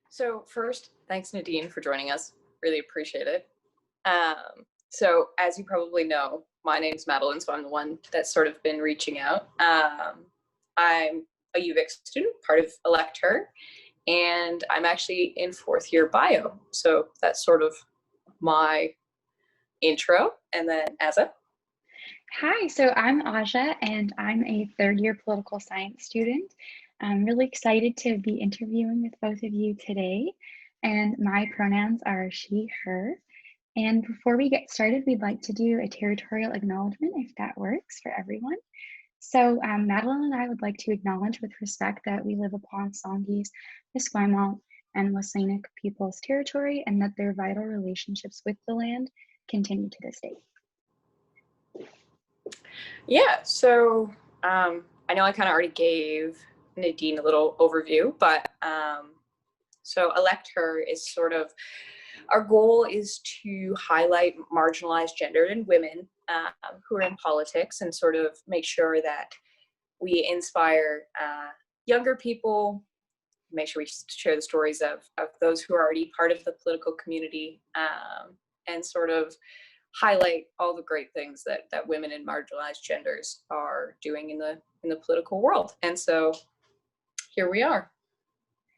So first, thanks Nadine for joining us. Really appreciate it. So as you probably know, my name's Madeline, so I'm the one that's sort of been reaching out. I'm a UVic student, part of Elect Her, and I'm actually in fourth year bio. So that's sort of my intro. And then Azza. Hi, so I'm Aja, and I'm a third year political science student. I'm really excited to be interviewing with both of you today, and my pronouns are she, her. And before we get started, we'd like to do a territorial acknowledgement if that works for everyone. So Madeline and I would like to acknowledge with respect that we live upon Songhees, Esquimalt, and WSÁNEĆ people's territory, and that their vital relationships with the land continue to this day. Yeah, so I know I kind of already gave Nadine a little overview, but so Elect Her is sort of, our goal is to highlight marginalized gendered and women who are in politics and sort of make sure that we inspire younger people, make sure we share the stories of those who are already part of the political community, and sort of highlight all the great things that women and marginalized genders are doing in the political world. And so here we are.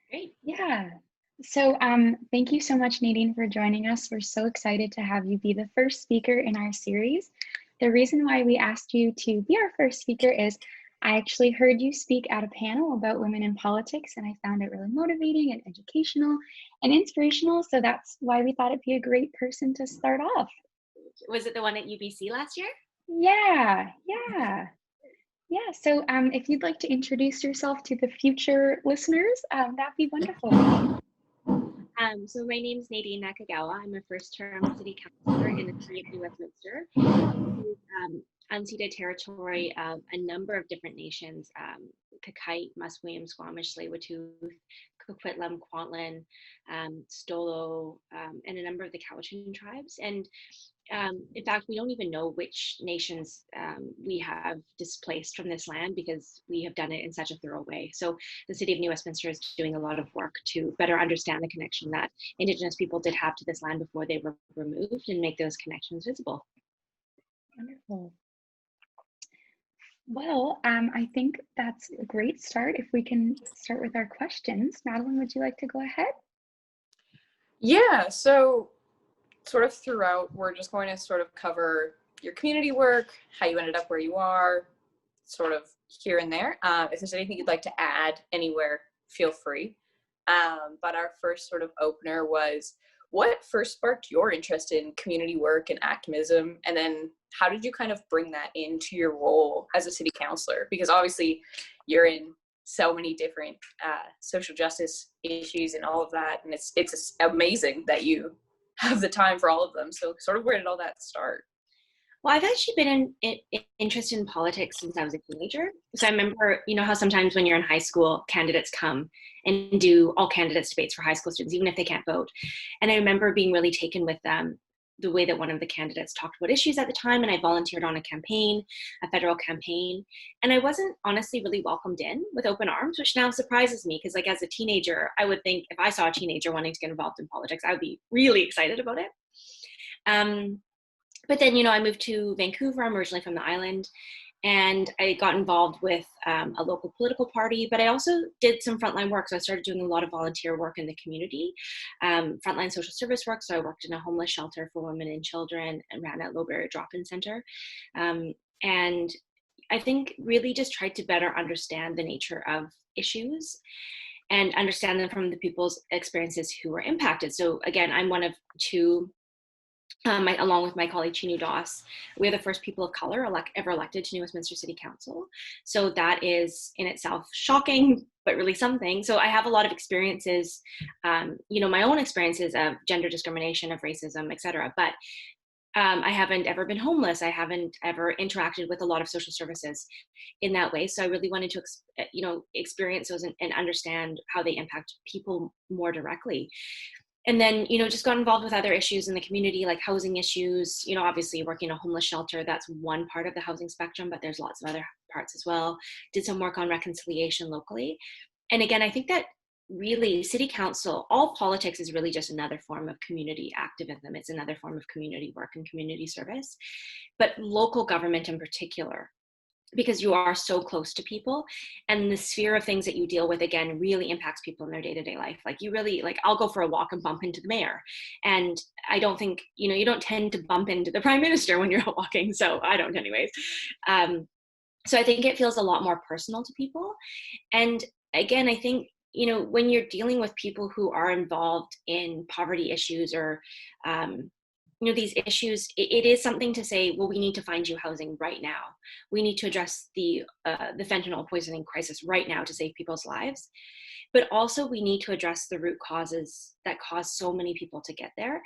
Great. Yeah. So thank you so much, Nadine, for joining us. We're so excited to have you be the first speaker in our series. The reason why we asked you to be our first speaker is I actually heard you speak at a panel about women in politics, and I found it really motivating and educational and inspirational. So that's why we thought it'd be a great person to start off. Was it the one at UBC last year? Yeah. Yeah, so if you'd like to introduce yourself to the future listeners, that'd be wonderful. So my name is Nadine Nakagawa. I'm a first-term city councillor in the city of New Westminster, unceded territory of a number of different nations: Kakite, Musqueam, Squamish, Tsleil-Waututh, Coquitlam, Kwantlen, Stolo, and a number of the Cowichan tribes. And in fact, we don't even know which nations we have displaced from this land because we have done it in such a thorough way. So the City of New Westminster is doing a lot of work to better understand the connection that Indigenous people did have to this land before they were removed and make those connections visible. Wonderful. Well, I think that's a great start. If we can start with our questions. Madeline, would you like to go ahead? Yeah, so sort of throughout, we're just going to sort of cover your community work, how you ended up where you are, sort of here and there. If there's anything you'd like to add anywhere, feel free. But our first sort of opener was, what first sparked your interest in community work and activism? And then how did you kind of bring that into your role as a city councillor? Because obviously you're in so many different social justice issues and all of that. And it's amazing that you have the time for all of them. So sort of where did all that start? Well, I've actually been interested in politics since I was a teenager. So I remember, you know how sometimes when you're in high school, candidates come and do all candidates debates for high school students, even if they can't vote. And I remember being really taken with the way that one of the candidates talked about issues at the time. And I volunteered on a campaign, a federal campaign. And I wasn't honestly really welcomed in with open arms, which now surprises me because, like, as a teenager, I would think if I saw a teenager wanting to get involved in politics, I would be really excited about it. But then, you know, I moved to Vancouver. I'm originally from the island, and I got involved with a local political party, but I also did some frontline work. So I started doing a lot of volunteer work in the community, frontline social service work. So I worked in a homeless shelter for women and children and ran a low-barrier drop-in center. And I think really just tried to better understand the nature of issues and understand them from the people's experiences who were impacted. So again, I'm one of two, along with my colleague Chinu Das, we're the first people of color ever elected to New Westminster City Council. So that is in itself shocking, but really something. So I have a lot of experiences, you know, my own experiences of gender discrimination, of racism, etc. But I haven't ever been homeless. I haven't ever interacted with a lot of social services in that way. So I really wanted to, you know, experience those and understand how they impact people more directly. And then, you know, just got involved with other issues in the community, like housing issues. You know, obviously working in a homeless shelter, that's one part of the housing spectrum, but there's lots of other parts as well. Did some work on reconciliation locally. And again, I think that really city council, all politics is really just another form of community activism. It's another form of community work and community service. But local government in particular, because you are so close to people, and the sphere of things that you deal with, again, really impacts people in their day-to-day life. Like you really, like I'll go for a walk and bump into the mayor. And I don't think, you don't tend to bump into the prime minister when you're out walking. So I don't anyways. So I think it feels a lot more personal to people. And again, I think, when you're dealing with people who are involved in poverty issues or, these issues, it is something to say, well, we need to find you housing right now. We need to address the fentanyl poisoning crisis right now to save people's lives. But also we need to address the root causes that cause so many people to get there.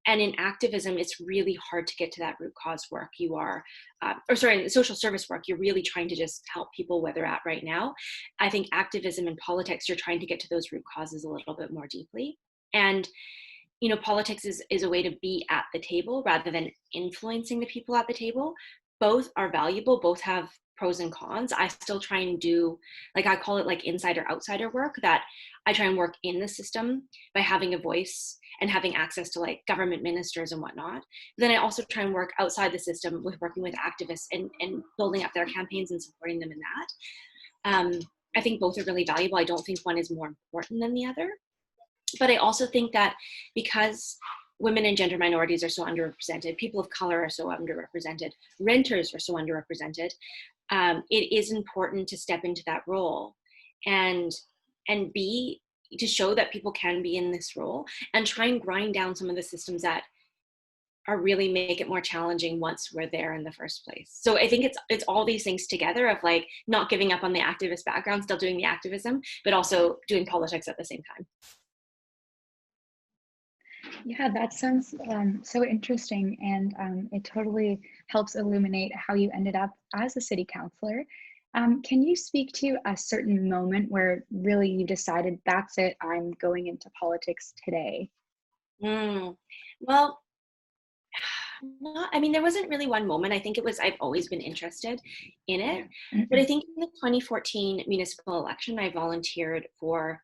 And in activism, it's really hard to get to that root cause work. In social service work, you're really trying to just help people where they're at right now. I think activism and politics, you're trying to get to those root causes a little bit more deeply. And politics is a way to be at the table rather than influencing the people at the table. Both are valuable, both have pros and cons. I still try and do, I call it like insider outsider work, that I try and work in the system by having a voice and having access to like government ministers and whatnot. Then I also try and work outside the system with working with activists and building up their campaigns and supporting them in that. I think both are really valuable. I don't think one is more important than the other. But I also think that because women and gender minorities are so underrepresented, people of color are so underrepresented, renters are so underrepresented, it is important to step into that role and to show that people can be in this role and try and grind down some of the systems that are really make it more challenging once we're there in the first place. So I think it's all these things together of like not giving up on the activist background, still doing the activism, but also doing politics at the same time. Yeah, that sounds so interesting, and it totally helps illuminate how you ended up as a city councilor. Can you speak to a certain moment where really you decided, that's it, I'm going into politics today? Well, there wasn't really one moment. I think I've always been interested in it. But I think in the 2014 municipal election, I volunteered for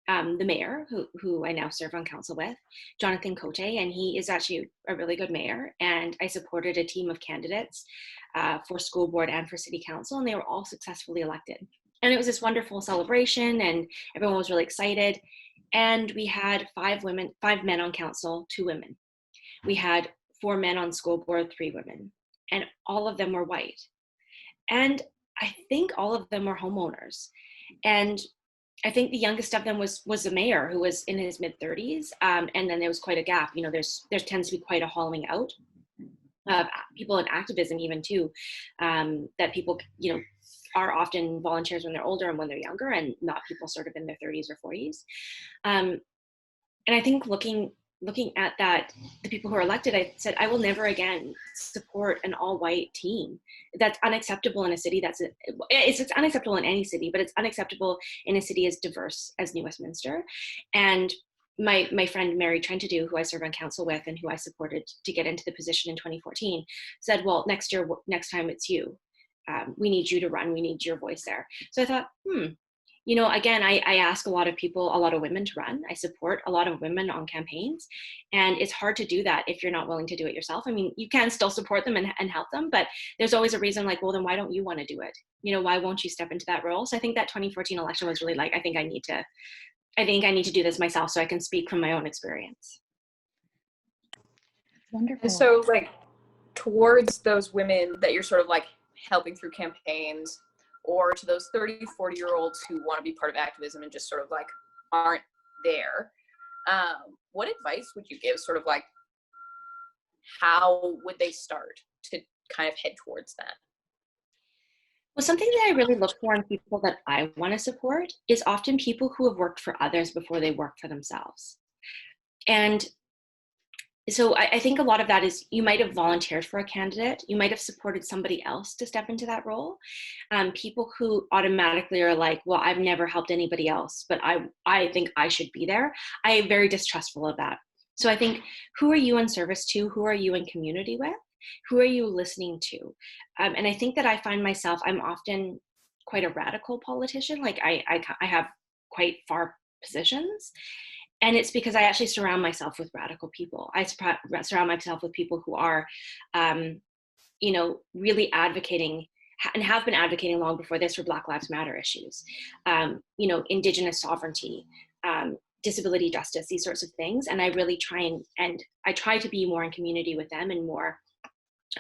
the mayor, who I now serve on council with, Jonathan Cote, and he is actually a really good mayor. And I supported a team of candidates for school board and for city council, and they were all successfully elected. And it was this wonderful celebration, and everyone was really excited. And we had 5 men on council, 2 women. We had 4 men on school board, 3 women, and all of them were white. And I think all of them were homeowners. And I think the youngest of them was the mayor, who was in his mid-30s. And then there was quite a gap. There tends to be quite a hollowing out of people in activism even too, that people, are often volunteers when they're older and when they're younger, and not people sort of in their 30s or 40s. And I think looking at that, the people who are elected, I said, I will never again support an all-white team. That's unacceptable in a city it's unacceptable in any city, but it's unacceptable in a city as diverse as New Westminster. And my friend Mary Trentadue, who I serve on council with and who I supported to get into the position in 2014, said, well, next time it's you. We need you to run. We need your voice there. So I thought, again, I ask a lot of people, a lot of women to run. I support a lot of women on campaigns. And it's hard to do that if you're not willing to do it yourself. You can still support them and help them, but there's always a reason like, well, then why don't you want to do it? Why won't you step into that role? So I think that 2014 election was really like, I think I need to do this myself so I can speak from my own experience. Wonderful. And so like towards those women that you're sort of like helping through campaigns, or to those 30, 40-year-olds who want to be part of activism and just sort of like aren't there, what advice would you give, sort of like how would they start to kind of head towards that? Well, something that I really look for in people that I want to support is often people who have worked for others before they work for themselves. And so I think a lot of that is, you might have volunteered for a candidate, you might have supported somebody else to step into that role. People who automatically are like, well, I've never helped anybody else, but I think I should be there. I am very distrustful of that. So I think, who are you in service to? Who are you in community with? Who are you listening to? And I think that I find myself, I'm often quite a radical politician. Like I have quite far positions. And it's because I actually surround myself with radical people. I surround myself with people who are, really advocating and have been advocating long before this for Black Lives Matter issues, Indigenous sovereignty, disability justice, these sorts of things. And I really try and I try to be more in community with them and more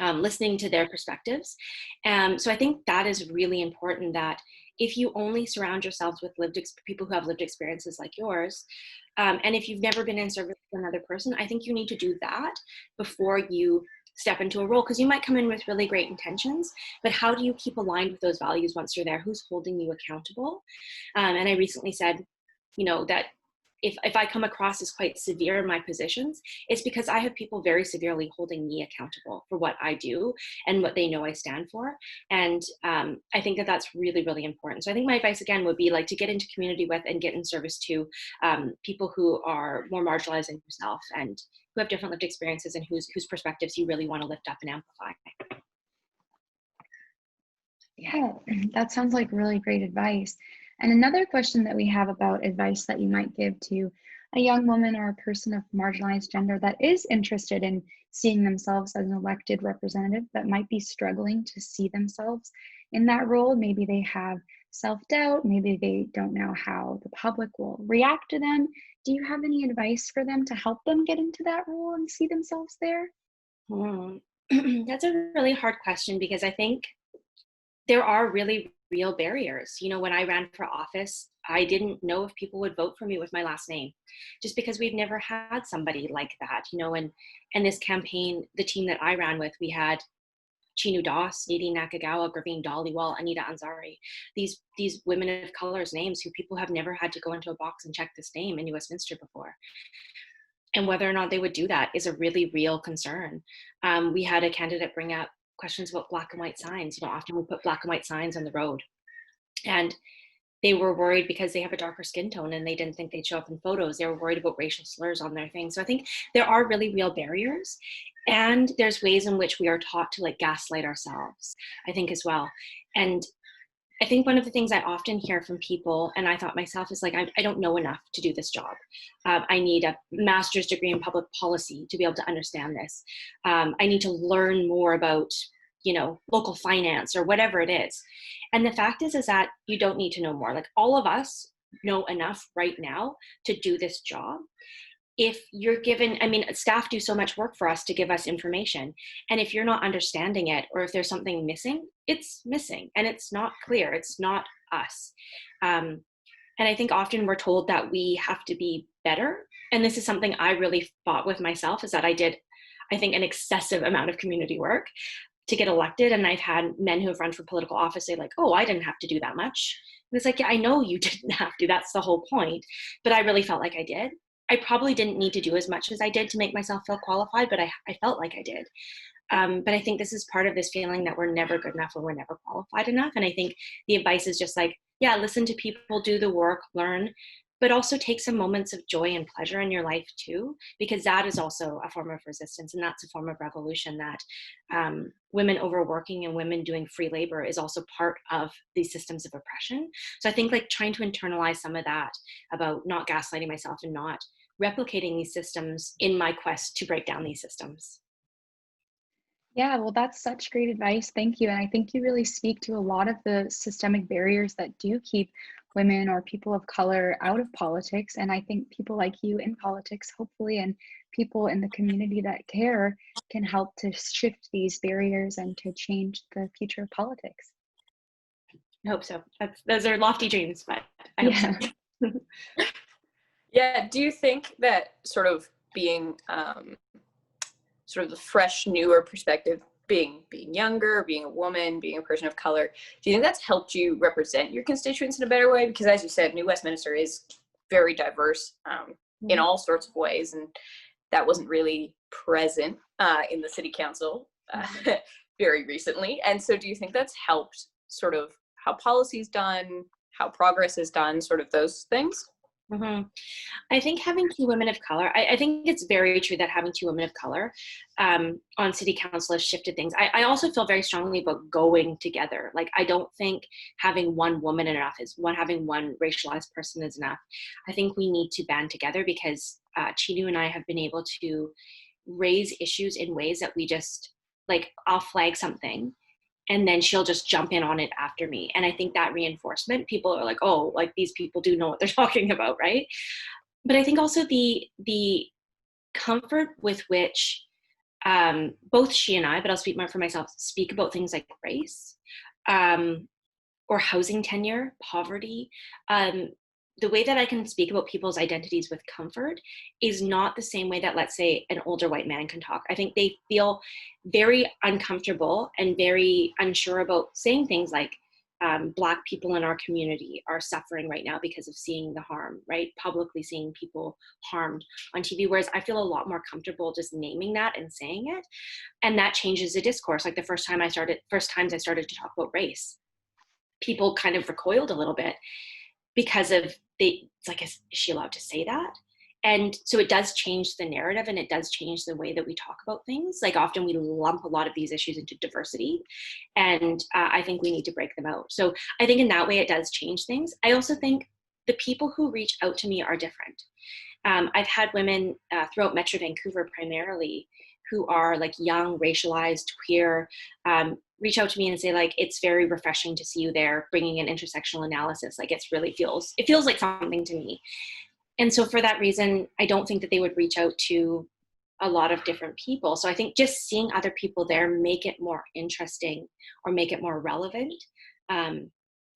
listening to their perspectives. So I think that is really important, that if you only surround yourselves with people who have lived experiences like yours, and if you've never been in service to another person, I think you need to do that before you step into a role, because you might come in with really great intentions, but how do you keep aligned with those values once you're there? Who's holding you accountable? And I recently said, that if I come across as quite severe in my positions, it's because I have people very severely holding me accountable for what I do and what they know I stand for. And I think that that's really, really important. So I think my advice again would be like to get into community with and get in service to people who are more marginalized than yourself and who have different lived experiences and whose perspectives you really want to lift up and amplify. Yeah, that sounds like really great advice. And another question that we have about advice that you might give to a young woman or a person of marginalized gender that is interested in seeing themselves as an elected representative but might be struggling to see themselves in that role. Maybe they have self-doubt, maybe they don't know how the public will react to them. Do you have any advice for them to help them get into that role and see themselves there? That's a really hard question, because I think there are really real barriers. When I ran for office, I didn't know if people would vote for me with my last name, just because we've never had somebody like that, and this campaign, the team that I ran with, we had Chinu Das, Nadine Nakagawa, Graveen Dhaliwal, Anita Ansari, these women of color's names who people have never had to go into a box and check this name in Westminster before. And whether or not they would do that is a really real concern. We had a candidate bring up questions about black and white signs. Often we put black and white signs on the road, and they were worried because they have a darker skin tone and they didn't think they'd show up in photos. They were worried about racial slurs on their things. So I think there are really real barriers, and there's ways in which we are taught to gaslight ourselves, I think, as well. And I think one of the things I often hear from people, and I thought myself, is I don't know enough to do this job. I need a master's degree in public policy to be able to understand this. I need to learn more about, local finance or whatever it is. And the fact is that you don't need to know more. All of us know enough right now to do this job. If you're given, staff do so much work for us to give us information. And if you're not understanding it, or if there's something missing, it's missing and it's not clear. It's not us. And I think often we're told that we have to be better. And this is something I really fought with myself, is that I did, I think, an excessive amount of community work to get elected. And I've had men who have run for political office say oh, I didn't have to do that much. And it's yeah, I know you didn't have to, that's the whole point. But I really felt like I did. I probably didn't need to do as much as I did to make myself feel qualified, but I felt like I did. But I think this is part of this feeling that we're never good enough or we're never qualified enough. And I think the advice is just yeah, listen to people, do the work, learn, but also take some moments of joy and pleasure in your life too, because that is also a form of resistance, and that's a form of revolution, that women overworking and women doing free labor is also part of these systems of oppression. So I think trying to internalize some of that about not gaslighting myself and not replicating these systems in my quest to break down these systems. Yeah, well, that's such great advice. Thank you. And I think you really speak to a lot of the systemic barriers that do keep women or people of color out of politics. And I think people like you in politics, hopefully, and people in the community that care can help to shift these barriers and to change the future of politics. I hope so. Those are lofty dreams, but I hope so. Yeah, do you think that sort of being sort of the fresh, newer perspective, being younger, being a woman, being a person of color, do you think that's helped you represent your constituents in a better way? Because as you said, New Westminster is very diverse in all sorts of ways, and that wasn't really present in the city council very recently. And so do you think that's helped sort of how policy is done, how progress is done, sort of those things? Mhm. I think having two women of color, I think it's very true that having two women of color on city council has shifted things. I also feel very strongly about going together. Like, I don't think having one woman enough is having one racialized person is enough. I think we need to band together because Chinu and I have been able to raise issues in ways that we just, like, I'll flag something and then she'll just jump in on it after me. And I think that reinforcement, people are like, oh, like these people do know what they're talking about, right? But I think also the comfort with which both she and I, but I'll speak more for myself, speak about things like race or housing tenure, poverty. The way that I can speak about people's identities with comfort is not the same way that, let's say, an older white man can talk. I think they feel very uncomfortable and very unsure about saying things like, Black people in our community are suffering right now because of seeing the harm, right? Publicly seeing people harmed on TV, whereas I feel a lot more comfortable just naming that and saying it. And that changes the discourse. Like the first times I started to talk about race, people kind of recoiled a little bit because of it's like, is she allowed to say that? And so it does change the narrative and it does change the way that we talk about things. Like often we lump a lot of these issues into diversity, and I think we need to break them out. So I think in that way it does change things. I also think the people who reach out to me are different. I've had women throughout Metro Vancouver primarily who are like young, racialized, queer, reach out to me and say like, it's very refreshing to see you there bringing in intersectional analysis. Like it feels like something to me. And so for that reason, I don't think that they would reach out to a lot of different people. So I think just seeing other people there make it more interesting or make it more relevant. And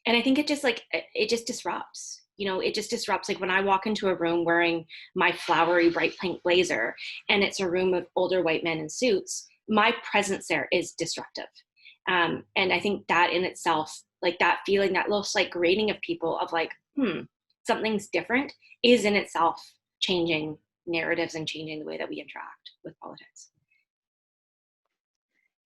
I think it just disrupts. It just disrupts. Like when I walk into a room wearing my flowery bright pink blazer and it's a room of older white men in suits, my presence there is disruptive. And I think that in itself, like that feeling, that little slight grating of people of like, something's different is in itself changing narratives and changing the way that we interact with politics.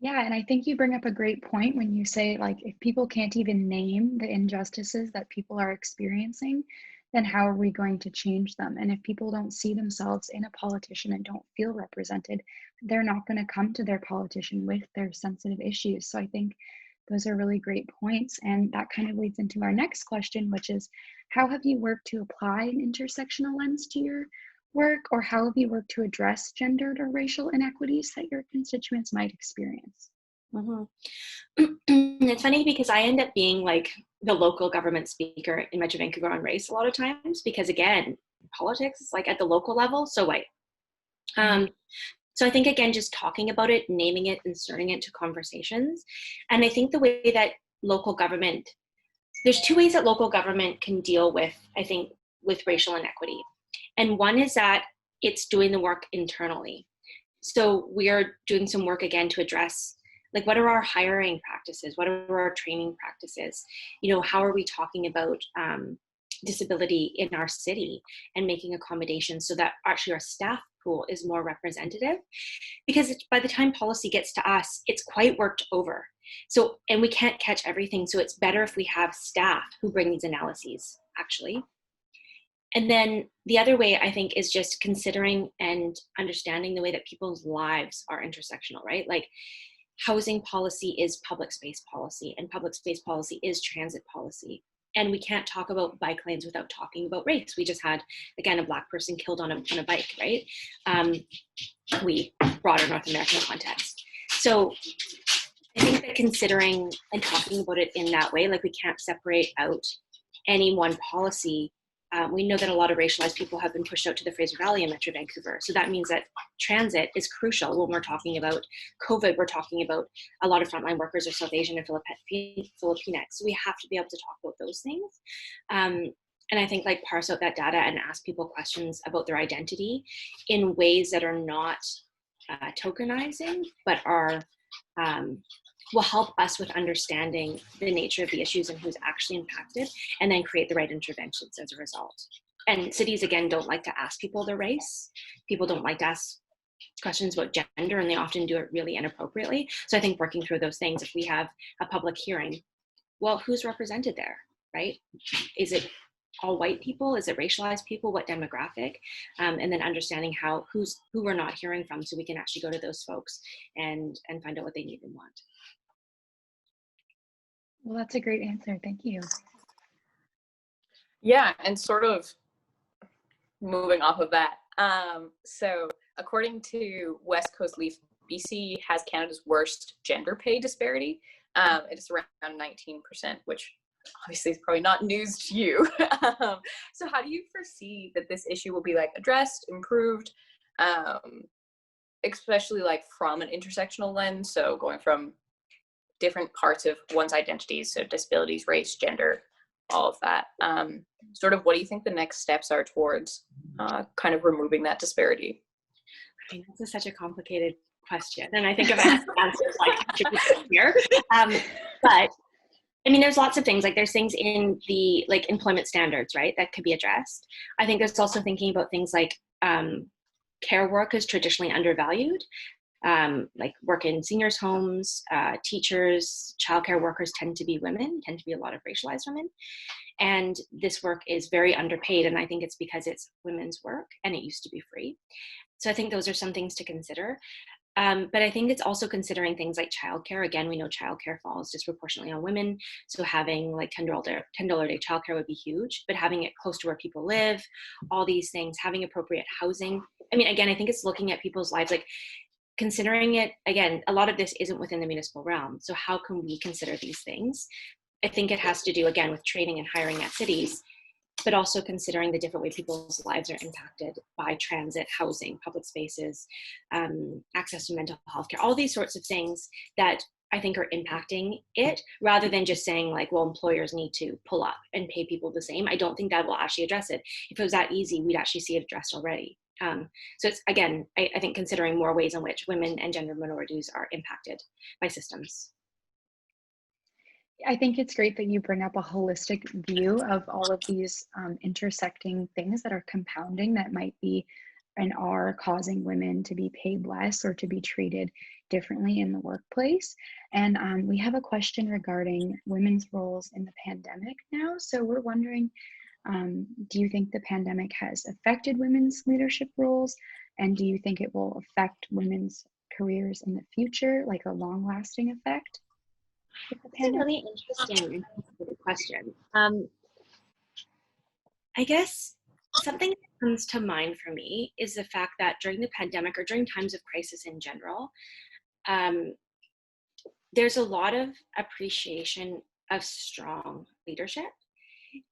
Yeah, and I think you bring up a great point when you say, like, if people can't even name the injustices that people are experiencing, then how are we going to change them? And if people don't see themselves in a politician and don't feel represented, they're not going to come to their politician with their sensitive issues. So I think those are really great points. And that kind of leads into our next question, which is, how have you worked to apply an intersectional lens to your work, or how have you worked to address gendered or racial inequities that your constituents might experience? Mm-hmm. It's funny because I end up being like the local government speaker in Metro Vancouver on race a lot of times because, again, politics is like at the local level, so white. So I think, again, just talking about it, naming it, inserting it to conversations. And I think the way that there's two ways that local government can deal with, I think, with racial inequity. And one is that it's doing the work internally. So we are doing some work again to address, like, what are our hiring practices? What are our training practices? How are we talking about disability in our city and making accommodations so that actually our staff pool is more representative? Because by the time policy gets to us, it's quite worked over. So, and we can't catch everything. So it's better if we have staff who bring these analyses, actually. And then the other way, I think, is just considering and understanding the way that people's lives are intersectional, right? Like housing policy is public space policy, and public space policy is transit policy. And we can't talk about bike lanes without talking about race. We just had, again, a Black person killed on a bike, right? Broader North American context. So I think that considering and talking about it in that way, like we can't separate out any one policy. We know that a lot of racialized people have been pushed out to the Fraser Valley in Metro Vancouver. So that means that transit is crucial when we're talking about COVID. We're talking about a lot of frontline workers are South Asian and Filipinx. So we have to be able to talk about those things. And I think like parse out that data and ask people questions about their identity in ways that are not tokenizing, but are will help us with understanding the nature of the issues and who's actually impacted, and then create the right interventions as a result. And cities, again, don't like to ask people their race. People don't like to ask questions about gender, and they often do it really inappropriately. So I think working through those things, if we have a public hearing, well, who's represented there, right? Is it all white people? Is it racialized people? What demographic? And then understanding who we're not hearing from, so we can actually go to those folks and find out what they need and want. Well, that's a great answer. Thank you. Yeah, and sort of moving off of that. So according to West Coast Leaf, BC has Canada's worst gender pay disparity. It is around 19%, which obviously is probably not news to you. So how do you foresee that this issue will be like addressed, improved, especially like from an intersectional lens? So going from different parts of one's identities, so disabilities, race, gender, all of that. Sort of what do you think the next steps are towards kind of removing that disparity? I mean, this is such a complicated question, and I think I've answered like here. But I mean, there's lots of things, like there's things in the like employment standards, right, that could be addressed. I think there's also thinking about things like care work is traditionally undervalued. Like work in seniors' homes, teachers, childcare workers tend to be women, tend to be a lot of racialized women. And this work is very underpaid. And I think it's because it's women's work and it used to be free. So I think those are some things to consider. But I think it's also considering things like childcare. Again, we know childcare falls disproportionately on women. So having like $10 day childcare would be huge, but having it close to where people live, all these things, having appropriate housing. I mean, again, I think it's looking at people's lives, like considering it, again, a lot of this isn't within the municipal realm. So how can we consider these things? I think it has to do, again, with training and hiring at cities, but also considering the different way people's lives are impacted by transit, housing, public spaces, access to mental health care, all these sorts of things that I think are impacting it, rather than just saying like, well, employers need to pull up and pay people the same. I don't think that will actually address it. If it was that easy, we'd actually see it addressed already. So it's, again, I think considering more ways in which women and gender minorities are impacted by systems. I think it's great that you bring up a holistic view of all of these intersecting things that are compounding that might be and are causing women to be paid less or to be treated differently in the workplace. And we have a question regarding women's roles in the pandemic now. So we're wondering, do you think the pandemic has affected women's leadership roles? And do you think it will affect women's careers in the future, like a long-lasting effect? It's a really interesting question. I guess something that comes to mind for me is the fact that during the pandemic, or during times of crisis in general, there's a lot of appreciation of strong leadership.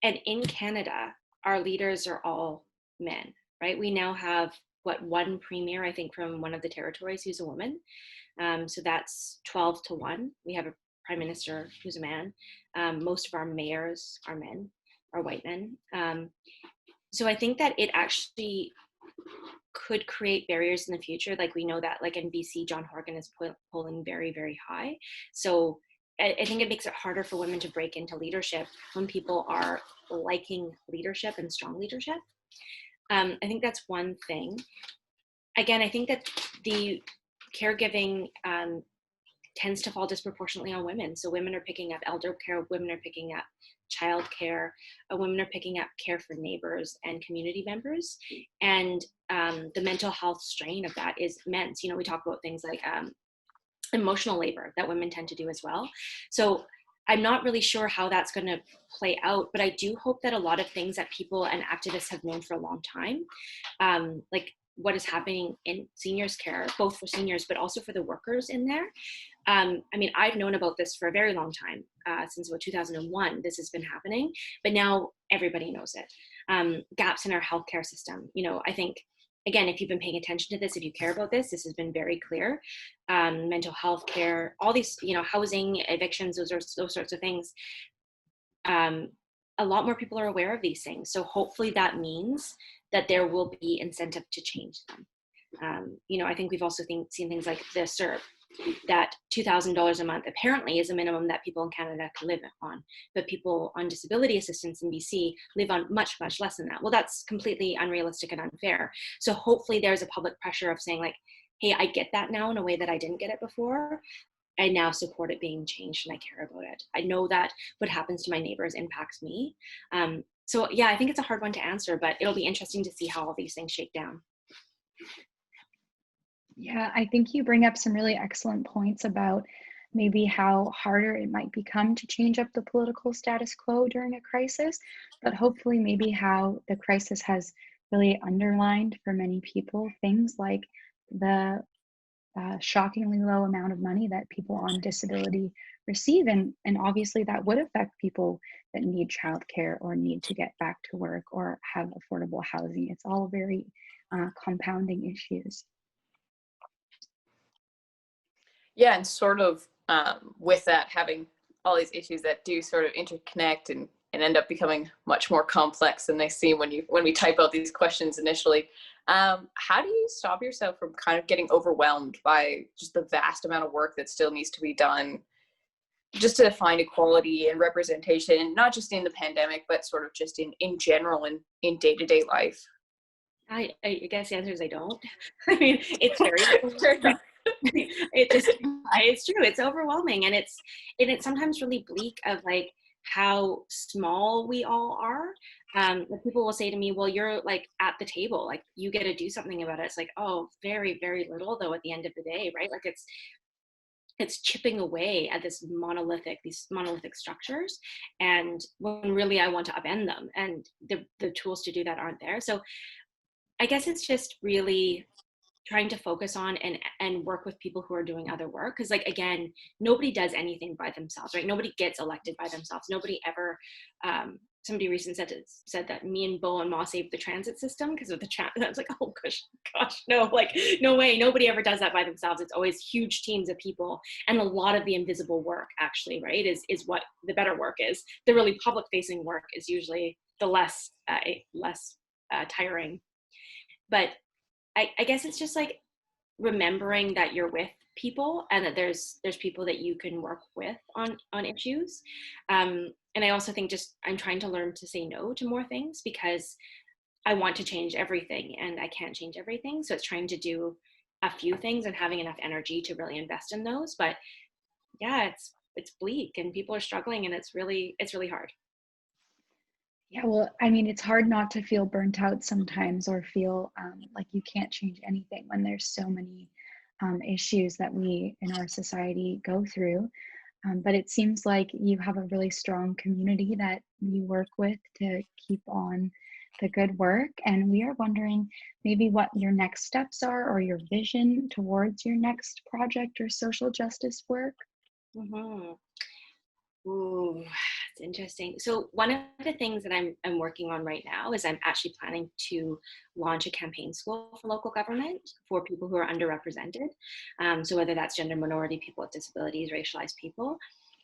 And in Canada, our leaders are all men, right? We now have, one premier, I think, from one of the territories who's a woman. So that's 12-1. We have a prime minister who's a man. Most of our mayors are men, are white men. So I think that it actually could create barriers in the future. Like we know that, like in BC, John Horgan is polling very, very high. So I think it makes it harder for women to break into leadership when people are liking leadership and strong leadership. I think that's one thing. Again, I think that the caregiving tends to fall disproportionately on women. So women are picking up elder care, women are picking up child care, women are picking up care for neighbors and community members. And the mental health strain of that is immense. You know, we talk about things like emotional labor that women tend to do as well. So I'm not really sure how that's going to play out, but I do hope that a lot of things that people and activists have known for a long time, like what is happening in seniors care, both for seniors, but also for the workers in there. I mean, I've known about this for a very long time, since about 2001, this has been happening, but now everybody knows it. Gaps in our healthcare system. You know, I think, again, if you've been paying attention to this, if you care about this, this has been very clear. Mental health care, all these, you know, housing, evictions, those sorts of things. A lot more people are aware of these things. So hopefully that means that there will be incentive to change them. You know, I think we've also seen things like the CERB, that $2,000 a month apparently is a minimum that people in Canada can live on, but people on disability assistance in BC live on much, much less than that. Well, that's completely unrealistic and unfair. So hopefully there's a public pressure of saying like, hey, I get that now in a way that I didn't get it before. I now support it being changed and I care about it. I know that what happens to my neighbors impacts me. So yeah, I think it's a hard one to answer, but it'll be interesting to see how all these things shake down. Yeah, I think you bring up some really excellent points about maybe how harder it might become to change up the political status quo during a crisis, but hopefully maybe how the crisis has really underlined for many people things like the shockingly low amount of money that people on disability receive. And obviously that would affect people that need childcare or need to get back to work or have affordable housing. It's all very compounding issues. Yeah, and sort of with that, having all these issues that do sort of interconnect and end up becoming much more complex than they seem when we type out these questions initially. How do you stop yourself from kind of getting overwhelmed by just the vast amount of work that still needs to be done just to find equality and representation, not just in the pandemic, but sort of just in general in day-to-day life? I guess the answer is I don't. I mean, it's very it just it's true. It's overwhelming, and it's sometimes really bleak of like how small we all are. Like people will say to me, "Well, you're like at the table, like you get to do something about it." It's like, oh, very, very little though. At the end of the day, right? Like it's chipping away at these monolithic structures, and when really I want to upend them, and the tools to do that aren't there. So I guess it's just really trying to focus on and work with people who are doing other work, because like again, nobody does anything by themselves, right? Nobody gets elected by themselves. Nobody ever somebody recently said that me and Bo and Ma saved the transit system because of the chat. And I was like, oh gosh, no, like no way, nobody ever does that by themselves. It's always huge teams of people, and a lot of the invisible work actually, right, is what the better work is. The really public facing work is usually the less tiring. But I guess it's just like remembering that you're with people and that there's people that you can work with on issues. And I also think just I'm trying to learn to say no to more things because I want to change everything and I can't change everything. So it's trying to do a few things and having enough energy to really invest in those. But yeah, it's bleak and people are struggling and it's really hard. Yeah, well, I mean, it's hard not to feel burnt out sometimes or feel like you can't change anything when there's so many issues that we in our society go through. But it seems like you have a really strong community that you work with to keep on the good work. And we are wondering maybe what your next steps are or your vision towards your next project or social justice work. Mm-hmm. Ooh, it's interesting. So one of the things that I'm working on right now is I'm actually planning to launch a campaign school for local government for people who are underrepresented. So whether that's gender minority, people with disabilities, racialized people,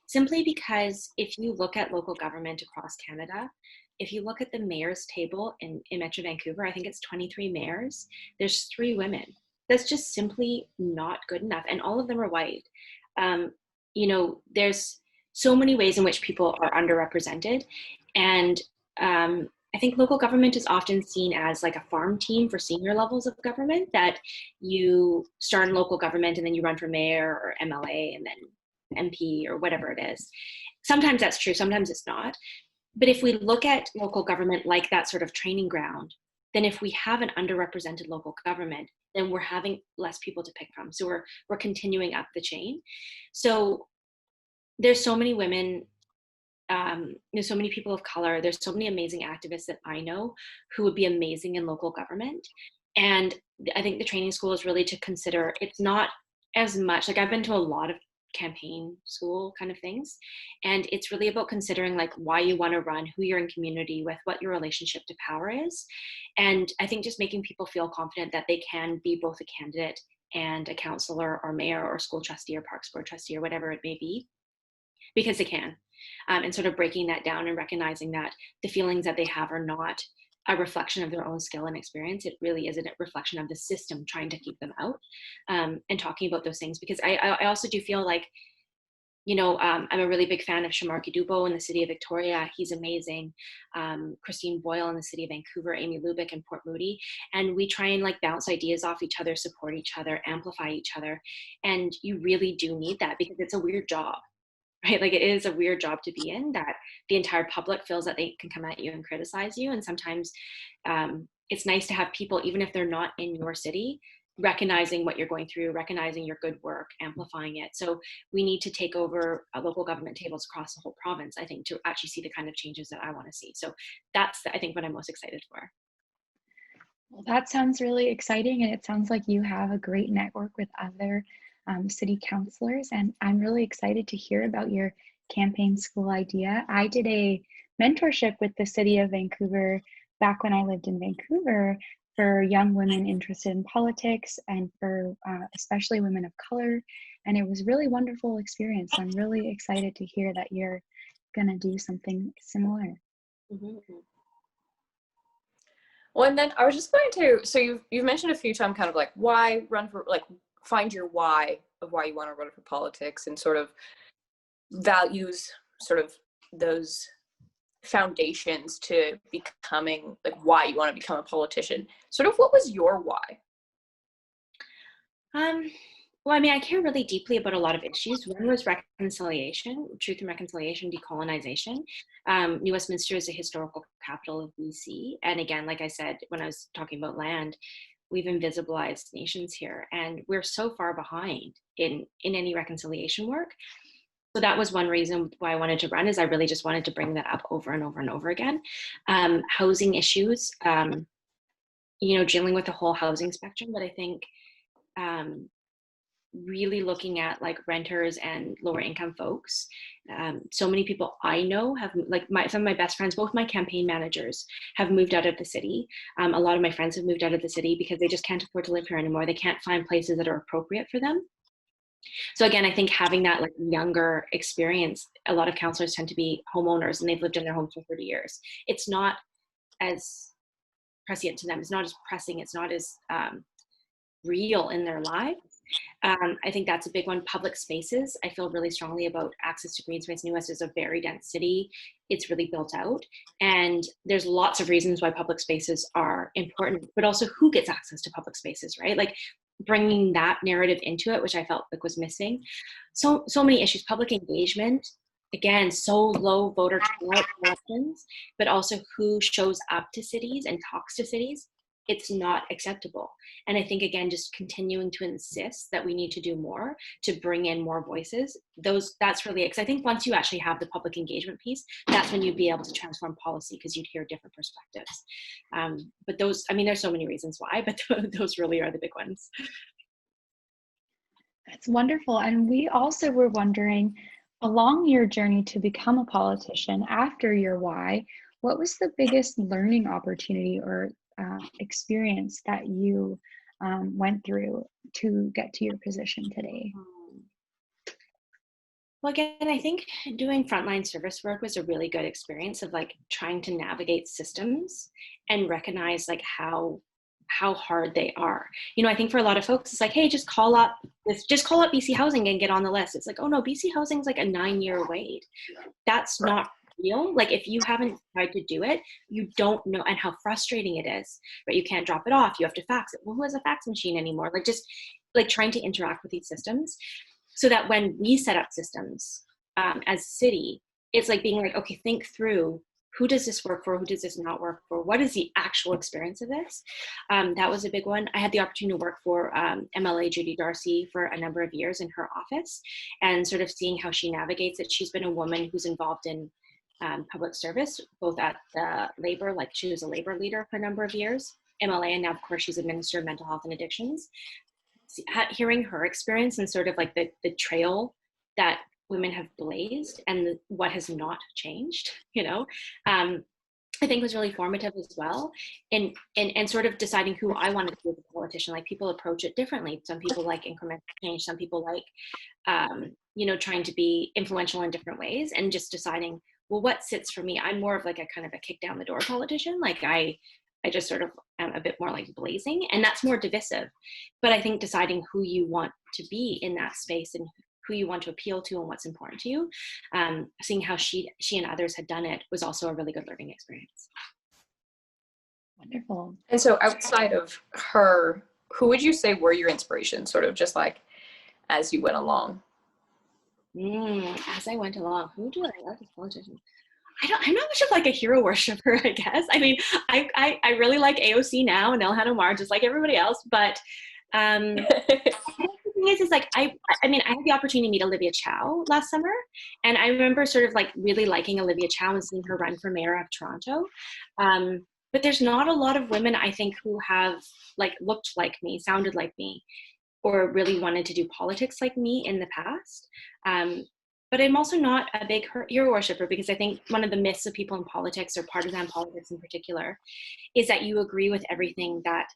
simply because if you look at local government across Canada, if you look at the mayor's table in Metro Vancouver, I think it's 23 mayors, there's 3 women. That's just simply not good enough. And all of them are white. There's so many ways in which people are underrepresented. And I think local government is often seen as like a farm team for senior levels of government, that you start in local government and then you run for mayor or MLA and then MP or whatever it is. Sometimes that's true, sometimes it's not. But if we look at local government like that sort of training ground, then if we have an underrepresented local government, then we're having less people to pick from. So we're continuing up the chain. So there's so many women, there's so many people of color, there's so many amazing activists that I know who would be amazing in local government. And I think the training school is really to consider, it's not as much, like I've been to a lot of campaign school kind of things, and it's really about considering like why you want to run, who you're in community with, what your relationship to power is. And I think just making people feel confident that they can be both a candidate and a councillor or mayor or school trustee or parks board trustee or whatever it may be, because they can, and sort of breaking that down and recognizing that the feelings that they have are not a reflection of their own skill and experience. It really is a reflection of the system trying to keep them out, and talking about those things. Because I also do feel like, I'm a really big fan of Shamarki Dubo in the city of Victoria. He's amazing. Christine Boyle in the city of Vancouver, Amy Lubick in Port Moody. And we try and like bounce ideas off each other, support each other, amplify each other. And you really do need that because it's a weird job, right? Like it is a weird job to be in, that the entire public feels that they can come at you and criticize you. And sometimes it's nice to have people, even if they're not in your city, recognizing what you're going through, recognizing your good work, amplifying it. So we need to take over local government tables across the whole province, I think, to actually see the kind of changes that I want to see. So that's, I think, what I'm most excited for. Well, that sounds really exciting, and it sounds like you have a great network with other city councilors, and I'm really excited to hear about your campaign school idea. I did a mentorship with the City of Vancouver back when I lived in Vancouver for young women interested in politics and for especially women of color, and it was really wonderful experience. I'm really excited to hear that you're going to do something similar. Mm-hmm. Well, and then I was just going to, so you've mentioned a few times kind of like why run for, like find your why of why you want to run for politics, and sort of values sort of those foundations to becoming, like why you want to become a politician. Sort of what was your why? Well, I mean, I care really deeply about a lot of issues. One was reconciliation, truth and reconciliation, decolonization. New Westminster is a historical capital of BC. And again, like I said, when I was talking about land, we've invisibilized nations here, and we're so far behind in any reconciliation work. So that was one reason why I wanted to run, is I really just wanted to bring that up over and over and over again. Housing issues, dealing with the whole housing spectrum, but I think really looking at like renters and lower income folks. So many people I know have, like some of my best friends, both my campaign managers have moved out of the city. A lot of my friends have moved out of the city because they just can't afford to live here anymore. They can't find places that are appropriate for them. So again, I think having that like younger experience, a lot of counselors tend to be homeowners and they've lived in their homes for 30 years. It's not as prescient to them. It's not as pressing. It's not as real in their lives. I think that's a big one. Public spaces. I feel really strongly about access to green space. New West is a very dense city. It's really built out. And there's lots of reasons why public spaces are important, but also who gets access to public spaces, right? Like bringing that narrative into it, which I felt like was missing. So many issues. Public engagement. Again, so low voter turnout elections, but also who shows up to cities and talks to cities. It's not acceptable. And I think, again, just continuing to insist that we need to do more to bring in more voices, that's really it. Because I think once you actually have the public engagement piece, that's when you'd be able to transform policy, because you'd hear different perspectives. But those, I mean, there's so many reasons why, but those really are the big ones. That's wonderful. And we also were wondering, along your journey to become a politician, after your why, what was the biggest learning opportunity or experience that you went through to get to your position today? Well, again, I think doing frontline service work was a really good experience of like trying to navigate systems and recognize like how hard they are. I think for a lot of folks, it's like, hey, just call up BC Housing and get on the list. It's like, oh no, BC Housing is like a 9-year wait. That's not real. Like if you haven't tried to do it, you don't know, and how frustrating it is, but you can't drop it off. You have to fax it. Well, who has a fax machine anymore? Like just like trying to interact with these systems so that when we set up systems as a city, it's like being like, okay, think through, who does this work for? Who does this not work for? What is the actual experience of this? That was a big one. I had the opportunity to work for MLA Judy Darcy for a number of years in her office, and sort of seeing how she navigates it. She's been a woman who's involved in public service, both at the labor, like she was a labor leader for a number of years, MLA, and now of course she's a minister of mental health and addictions. Hearing her experience and sort of like the trail that women have blazed and what has not changed, I think was really formative as well. And sort of deciding who I wanted to be as a politician. Like people approach it differently. Some people like incremental change. Some people like, trying to be influential in different ways, and just deciding, well, what sits for me? I'm more of like a kind of a kick down the door politician. Like I just sort of am a bit more like blazing, and that's more divisive. But I think deciding who you want to be in that space and who you want to appeal to and what's important to you, seeing how she and others had done it was also a really good learning experience. Wonderful. And so outside of her, who would you say were your inspiration, sort of just like as you went along? As I went along, who do I love as politicians? I'm not much of like a hero worshiper, I guess. I mean, I really like AOC now and Ilhan Omar, just like everybody else. But the thing is like, I mean, I had the opportunity to meet Olivia Chow last summer. And I remember sort of like really liking Olivia Chow and seeing her run for mayor of Toronto. But there's not a lot of women, I think, who have like looked like me, sounded like me, or really wanted to do politics like me in the past. But I'm also not a big hero worshiper, because I think one of the myths of people in politics, or partisan politics in particular, is that you agree with everything that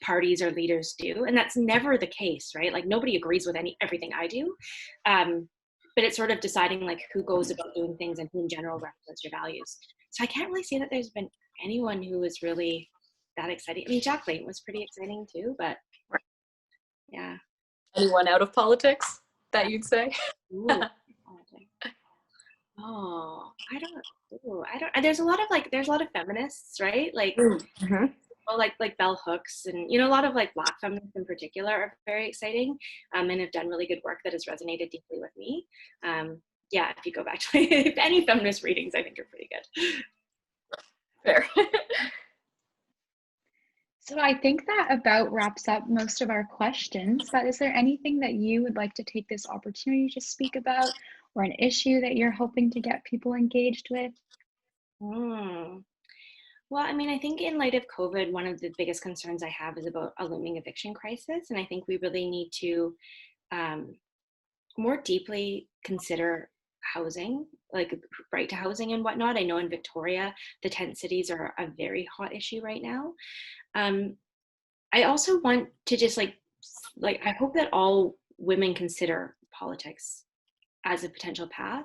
parties or leaders do. And that's never the case, right? Like nobody agrees with everything I do. But it's sort of deciding like who goes about doing things and who in general represents your values. So I can't really say that there's been anyone who was really that exciting. I mean, Jack Layton was pretty exciting too, but yeah. Anyone out of politics that you'd say? Ooh, oh, I don't. There's a lot of feminists, right? Like, well, like Bell Hooks, and a, a lot of like Black feminists in particular are very exciting, and have done really good work that has resonated deeply with me. Yeah, if you go back to any feminist readings, I think are pretty good. Fair. So I think that about wraps up most of our questions, but is there anything that you would like to take this opportunity to speak about, or an issue that you're hoping to get people engaged with? Well, I mean, I think in light of COVID, one of the biggest concerns I have is about a looming eviction crisis. And I think we really need to more deeply consider housing, like right to housing and whatnot. I know in Victoria, the tent cities are a very hot issue right now. I also want to just like I hope that all women consider politics as a potential path,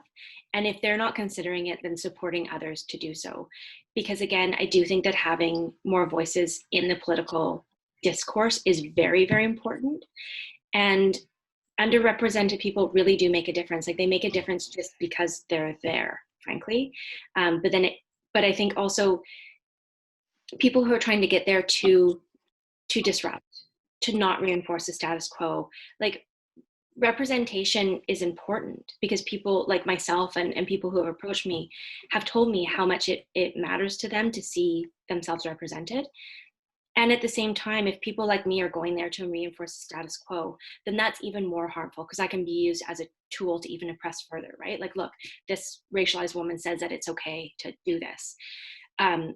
and if they're not considering it, then supporting others to do so. Because again, I do think that having more voices in the political discourse is very, very important, and underrepresented people really do make a difference. Like they make a difference just because they're there, frankly. But I think also people who are trying to get there to disrupt, to not reinforce the status quo, like representation is important, because people like myself and people who have approached me have told me how much it matters to them to see themselves represented. And at the same time, if people like me are going there to reinforce the status quo, then that's even more harmful, because I can be used as a tool to even oppress further, right? Like, look, this racialized woman says that it's okay to do this.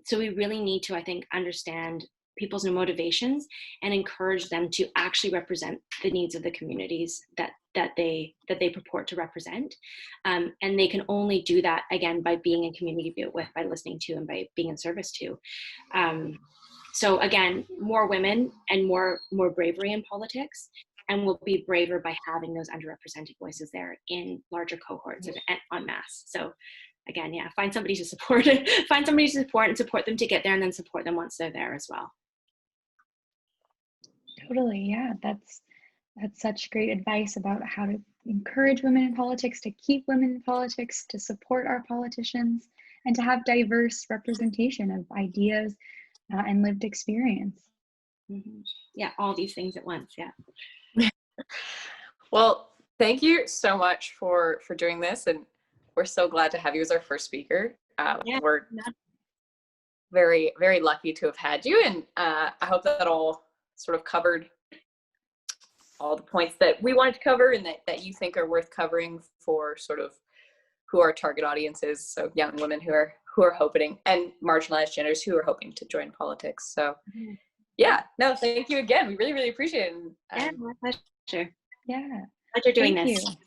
So we really need to, I think, understand people's motivations and encourage them to actually represent the needs of the communities that they purport to represent. And they can only do that, again, by being in community with, by listening to, and by being in service to. So again, more women and more bravery in politics, and we'll be braver by having those underrepresented voices there in larger cohorts and en masse. So again, yeah, find somebody to support and support them to get there, and then support them once they're there as well. Totally, yeah, that's such great advice about how to encourage women in politics, to keep women in politics, to support our politicians, and to have diverse representation of ideas and lived experience. Yeah, all these things at once, yeah. Well, thank you so much for doing this, and we're so glad to have you as our first speaker. We're very, very lucky to have had you, and I hope that all sort of covered all the points that we wanted to cover, and that you think are worth covering for sort of who our target audience is. So young women who are hoping, and marginalized genders who are hoping to join politics. So yeah, no, thank you again. We really, really appreciate it. Yeah, my pleasure. Yeah. Pleasure doing this. Thank you.